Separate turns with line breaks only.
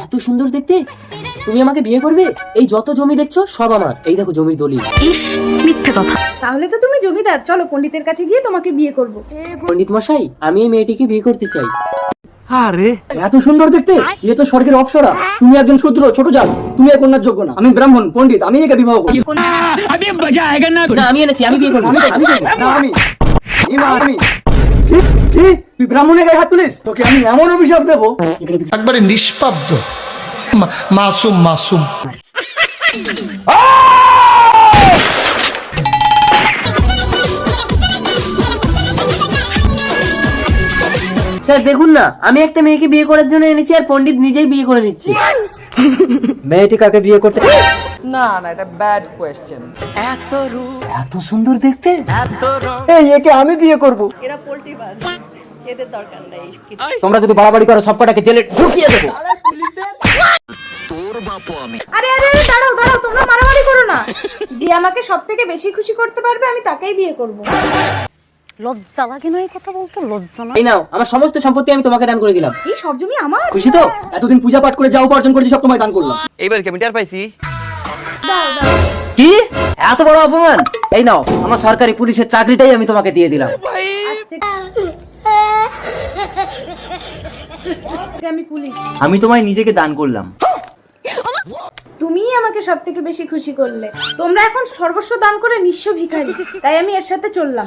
এত সুন্দর দেখতে, তুমি আমাকে বিয়ে করবে? এই যত জমি দেখছো সব আমার, এই দেখো জমির দলিল।
ইস, মিথ্যে কথা।
তাহলে তো তুমি জমিদার, চলো পণ্ডিতের কাছে গিয়ে তোমাকে বিয়ে করব।
পণ্ডিত মশাই, আমি এই মেয়েটিকে বিয়ে করতে চাই।
আরে
এত সুন্দর দেখতে, এ তো স্বর্গের অপ্সরা। তুমি একজন শূদ্র ছোট জাত, তুমি এর কন্যার যোগ্য না। আমি ব্রাহ্মণ পণ্ডিত, আমি একে বিবাহ করব।
না, আমি এনেছি, আমি বিয়ে করবো।
আমি করব। না, আমি আমি কি তুই ব্রাহ্মণের গায়ে হাত তুলিস? তোকে আমি এমন অভিশাপ দেবো।
একবারে নিষ্পাব্দ, মাসুম মাসুম।
স্যার দেখুন না, আমি একটা মেয়েকে বিয়ে করার জন্য এনেছি আর পণ্ডিত নিজেই বিয়ে করে নিচ্ছে।
মেয়েটি কাকে বিয়ে করতে?
না না, এটা ব্যাড কোয়েশ্চেন।
এত সুন্দর দেখতে, এই একে আমি বিয়ে করব।
এরা পোল্ট্রিবাজ, এদের দরকার নেই।
তোমরা যদি বাড়াবাড়ি করো সব কটাকে জেলে ঢুকিয়ে দেবো।
আরে আরে আরে, দাঁড়াও দাঁড়াও, তোমরা মারামারি করো না। যে আমাকে সবথেকে বেশি খুশি করতে পারবে আমি তাকেই বিয়ে করব।
লজ্জা লাগে না এই কথা বলতে? লজ্জা না?
এই নাও, আমার সমস্ত সম্পত্তি আমি তোমাকে দান করে দিলাম।
এই সব জমি আমার।
খুশি তো? এতদিন পূজা পাঠ করে যা উপার্জন করেছি সব তোমায় দান করলাম।
এইবার কি আমি টের পাইছি?
দাও দাও।
কি এত বড় অপমান? এই নাও, আমার সরকারি পুলিশের চাকরিটাই আমি তোমাকে দিয়ে দিলাম।
আজ থেকে আমি পুলিশ।
আমি তোমায় নিজেকে দান করলাম।
তুমিই আমাকে সবথেকে বেশি খুশি করলে। তোমরা এখন সর্বস্ব দান করে নিঃস্ব ভিখারি, তাই আমি এর সাথে চললাম।